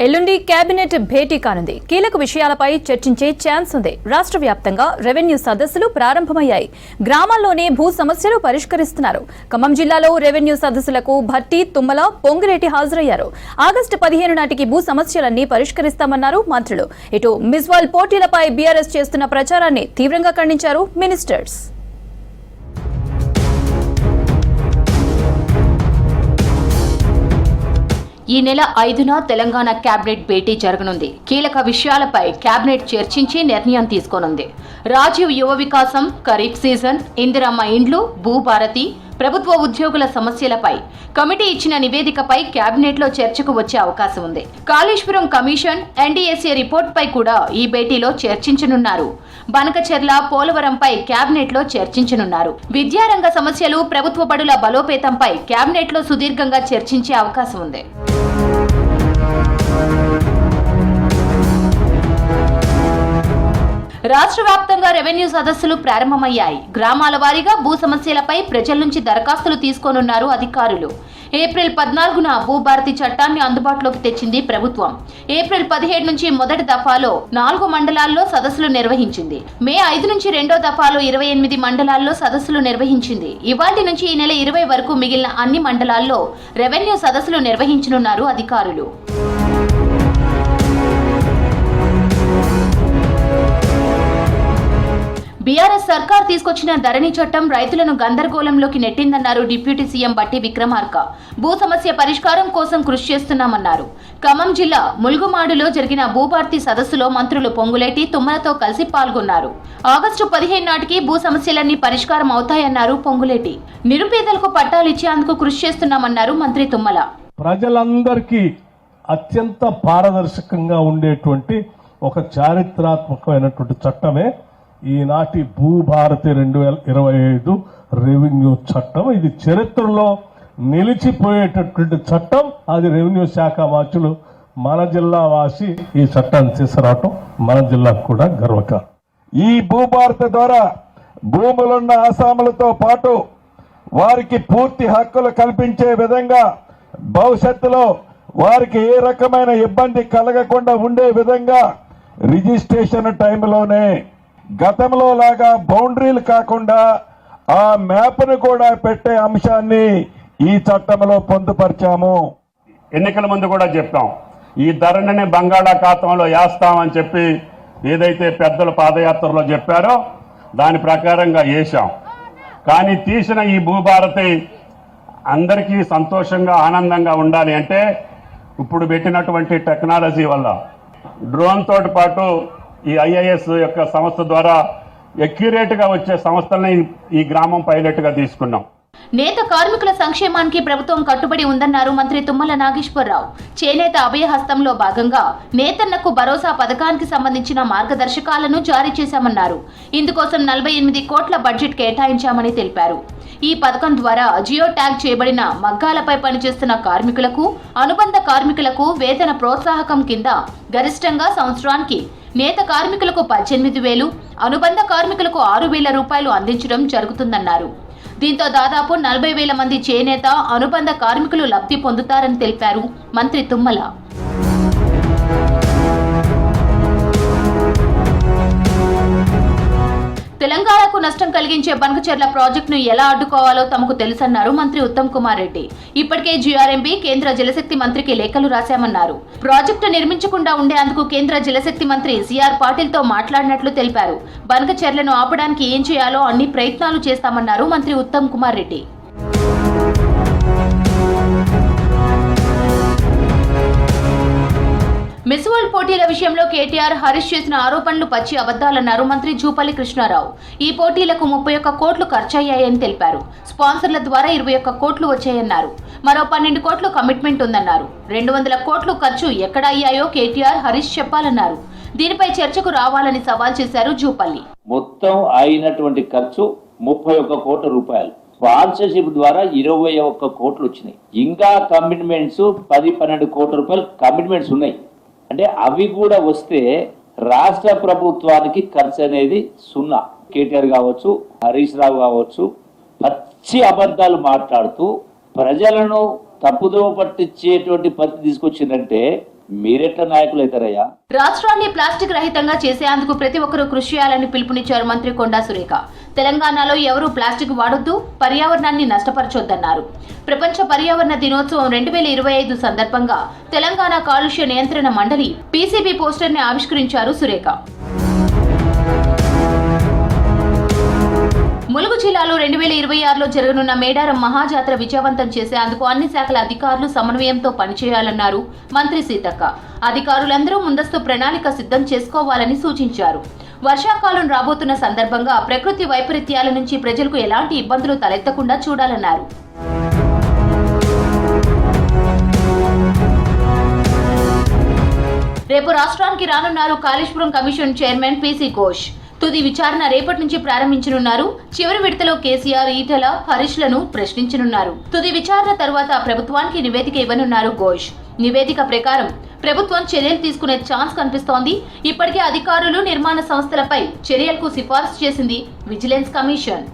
ఎల్లుండి కేబినెట్ భేటీ కానుంది. కీలక విషయాలపై చర్చించే ఛాన్స్ ఉంది. రాష్ట్ర వ్యాప్తంగా రెవెన్యూ సదస్సులు ప్రారంభమయ్యాయి. గ్రామాల్లోనే భూ సమస్యలు పరిష్కరిస్తున్నారు. ఖమ్మం జిల్లాలో రెవెన్యూ సదస్సులకు భట్టి, తుమ్మల, పొంగిరెడ్డి హాజరయ్యారు. ఆగస్టు 15 నాటికి భూ సమస్యలన్నీ పరిష్కరిస్తామన్నారు మంత్రులు. ఇటు మిస్వాల్ పోటీలపై బీఆర్ఎస్ చేస్తున్న ప్రచారాన్ని తీవ్రంగా ఖండించారు మినిస్టర్స్. ఈ నెల 5న తెలంగాణ కేబినెట్ భేటీ జరగనుంది. కీలక విషయాలపై కేబినెట్ చర్చించి నిర్ణయం తీసుకోనుంది. రాజీవ్ యువ వికాసం, ఖరీఫ్ సీజన్, ఇందిరమ్మ ఇండ్లు, భూభారతి, ప్రభుత్వ ఉద్యోగుల సమస్యలపై కమిటీ ఇచ్చిన నివేదికపై కేబినెట్లో చర్చకు వచ్చే అవకాశం ఉంది. కాళేశ్వరం కమిషన్, ఎన్డీఎస్ఏ రిపోర్టుపై కూడా ఈ భేటీలో చర్చించనున్నారు. బనకచెర్ల, పోలవరంపై కేబినెట్లో చర్చించనున్నారు. విద్యారంగ సమస్యలు, ప్రభుత్వ బడుల బలోపేతంపై కేబినెట్లో సుదీర్ఘంగా చర్చించే అవకాశం ఉంది. రాష్ట్ర వ్యాప్తంగా రెవెన్యూ సదస్సులు ప్రారంభమయ్యాయి. గ్రామాల వారీగా భూ సమస్యలపై ప్రజల నుంచి దరఖాస్తులు తీసుకోనున్నారు అధికారులు. ఏప్రిల్ 14న భూభారతి చట్టాన్ని అందుబాటులోకి తెచ్చింది ప్రభుత్వం. ఏప్రిల్ 17 నుంచి మొదటి దఫాలో 4 మండలాల్లో సదస్సులు నిర్వహించింది. మే 5 నుంచి రెండో దఫాలో 28 మండలాల్లో సదస్సులు నిర్వహించింది. ఇవాటి నుంచి ఈ నెల 20 వరకు మిగిలిన అన్ని మండలాల్లో రెవెన్యూ సదస్సులు నిర్వహించనున్నారు అధికారులు. బీఆర్ఎస్ సర్కార్ తీసుకొచ్చిన ధరణి చట్టం రైతులను గందరగోళంలోకి నెట్టిందన్నారు డిప్యూటీ సీఎం బట్టి విక్రమార్క. భూ సమస్య పరిష్కారం కోసం కృషి చేస్తున్నామన్నారు. ఖమ్మం జిల్లా ములుగుమాడులో జరిగిన భూభారతి సదస్సులో మంత్రులు పొంగులేటి, తుమ్మలతో కలిసి పాల్గొన్నారు. ఆగస్టు 15 నాటికి భూ సమస్యలన్నీ పరిష్కారం అవుతాయన్నారు పొంగులేటి. నిరుపేదలకు పట్టాలు ఇచ్చేందుకు కృషి చేస్తున్నామన్నారు మంత్రి తుమ్మల. ప్రజలందరికీ అత్యంత పారదర్శకంగా ఉండేటువంటి ఒక చారిత్రాత్మకమైనటువంటి చట్టమే ఈనాటి భూభారతి 2025 రెవెన్యూ చట్టం. ఇది చరిత్రలో నిలిచిపోయేటటువంటి చట్టం. అది రెవెన్యూ శాఖ మంత్రులు మన జిల్లా వాసి ఈ చట్టాన్ని తీసుకురావటం మన జిల్లాకు కూడా గర్వకారణం. ఈ భూభారతి ద్వారా భూములున్న ఆసాములతో పాటు వారికి పూర్తి హక్కులు కల్పించే విధంగా భవిష్యత్తులో వారికి ఏ రకమైన ఇబ్బంది కలగకుండా ఉండే విధంగా రిజిస్ట్రేషన్ టైంలోనే గతంలో లాగా బౌండరీలు కాకుండా ఆ మ్యాప్ను కూడా పెట్టే అంశాన్ని ఈ చట్టంలో పొందుపరిచాము. ఎన్నికల ముందు కూడా చెప్పాం, ఈ ధరణిని బంగాళాఖాతంలో వేస్తామని చెప్పి ఏదైతే పెద్దలు పాదయాత్రలో చెప్పారో దాని ప్రకారంగా వేశాం. కానీ తీసిన ఈ భూభారతి అందరికీ సంతోషంగా ఆనందంగా ఉండాలి అంటే ఇప్పుడు పెట్టినటువంటి టెక్నాలజీ వల్ల డ్రోన్ తోటి పాటు ఈ ఐఏఎస్ యొక్క సంస్థ ద్వారా అక్యురేట్గా వచ్చే సంస్థల్ని ఈ గ్రామం పైలట్గా తీసుకున్నాం. నేత కార్మికుల సంక్షేమానికి ప్రభుత్వం కట్టుబడి ఉందన్నారు మంత్రి తుమ్మల నాగేశ్వరరావు. చేనేత అభయహస్తంలో భాగంగా నేతన్నకు భరోసా పథకానికి సంబంధించిన మార్గదర్శకాలను జారీ చేశామన్నారు. ఇందుకోసం 48 కోట్ల బడ్జెట్ కేటాయించామని తెలిపారు. ఈ పథకం ద్వారా జియో ట్యాగ్ చేయబడిన మగ్గాలపై పనిచేస్తున్న కార్మికులకు, అనుబంధ కార్మికులకు వేతన ప్రోత్సాహకం కింద గరిష్టంగా సంవత్సరానికి నేత కార్మికులకు 18,000, అనుబంధ కార్మికులకు 6,000 రూపాయలు అందించడం జరుగుతుందన్నారు. దీంతో దాదాపు 40,000 మంది చేనేత, అనుబంధ కార్మికులు లబ్ధి పొందుతారని తెలిపారు మంత్రి తుమ్మల. తెలంగాణకు నష్టం కలిగించే బనకచెర్ల ప్రాజెక్టును ఎలా అడ్డుకోవాలో తమకు తెలుసన్నారు మంత్రి ఉత్తమ్ కుమార్ రెడ్డి. ఇప్పటికే జీఆర్ఎంబీ కేంద్ర జలశక్తి మంత్రికి లేఖలు రాశామన్నారు. ప్రాజెక్టు నిర్మించకుండా ఉండేందుకు కేంద్ర జలశక్తి మంత్రి సిఆర్ పాటిల్తో మాట్లాడినట్లు తెలిపారు. బనకచెర్లను ఆపడానికి ఏం చేయాలో అన్ని ప్రయత్నాలు చేస్తామన్నారు మంత్రి ఉత్తమ్ కుమార్ రెడ్డి. మిస్ వరల్డ్ పోటీల విషయంలో కేటీఆర్, హరీష్ చేసిన ఆరోపణలు పచ్చి అబద్దాలన్నారు మంత్రి జూపల్లి కృష్ణారావు. ఈ పోటీలకు 31 కోట్లు ఖర్చయ్యాయని తెలిపారు. స్పాన్సర్ల ద్వారా 21 కోట్లు వచ్చాయన్నారు. మరో 12 కోట్లు కమిట్మెంట్ ఉందన్నారు. 200 కోట్లు ఖర్చు ఎక్కడ అయ్యాయో కేటీఆర్, హరీష్ చెప్పాలన్నారు. దీనిపై చర్చకు రావాలని సవాల్ చేశారు జూపల్లి. మొత్తం అయినటువంటి ఖర్చు 31 కోట్ల రూపాయలు. స్పాన్సర్షిప్ ద్వారా 21 కోట్లు వచ్చినాయి. ఇంకా కమిట్మెంట్స్ 10-12 కోట్ల రూపాయలు కమిట్మెంట్స్ ఉన్నాయి. అంటే అవి కూడా వస్తే రాష్ట్ర ప్రభుత్వానికి ఖర్చు అనేది 0. కేటీఆర్ కావచ్చు, హరీష్ రావు కావచ్చు, పచ్చి అబద్ధాలు మాట్లాడుతూ ప్రజలను తప్పుదోవ పట్టించేటువంటి పరిస్థితి తీసుకొచ్చిందంటే మీరెట్లా నాయకులు అవుతారయ్యా? రాష్ట్రాన్ని ప్లాస్టిక్ రహితంగా చేసేందుకు ప్రతి ఒక్కరూ కృషి చేయాలని పిలుపునిచ్చారు మంత్రి కొండా సురేఖ. తెలంగాణలో ఎవరూ ప్లాస్టిక్ వాడొద్దు, పర్యావరణాన్ని నష్టపరచొద్దన్నారు. ప్రపంచ పర్యావరణ దినోత్సవం 2025 సందర్భంగా తెలంగాణ కాలుష్య నియంత్రణ మండలి పీసీబీ పోస్టర్ ని ఆవిష్కరించారు సురేఖ. ములుగు జిల్లాలో 2026లో జరగనున్న మేడారం మహాజాతర విజయవంతం చేసేందుకు అన్ని శాఖల అధికారులు సమన్వయంతో పనిచేయాలన్నారు మంత్రి సీతక్క. అధికారులందరూ ముందస్తు ప్రణాళిక సిద్ధం చేసుకోవాలని సూచించారు. వర్షాకాలం రాబోతున్న సందర్భంగా ప్రకృతి వైపరీత్యాల నుంచి ప్రజలకు ఎలాంటి ఇబ్బందులు తలెత్తకుండా చూడాలన్నారు. రేపు రాష్ట్రానికి రానున్నారు Kaleshwaram commission chairman PC Ghosh. తుది విచారణ రేపటి నుంచి ప్రారంభించనున్నారు. చివరి విడతలో కేసీఆర్, ఈటెల, హరీష్లను ప్రశ్నించనున్నారు. తుది విచారణ తర్వాత ప్రభుత్వానికి నివేదిక ఇవ్వనున్నారు ఘోష్. నివేదిక ప్రకారం ప్రభుత్వం చర్యలు తీసుకునే ఛాన్స్ కనిపిస్తోంది. ఇప్పటికే అధికారులు, నిర్మాణ సంస్థలపై చర్యలకు సిఫార్సు చేసింది విజిలెన్స్ కమిషన్.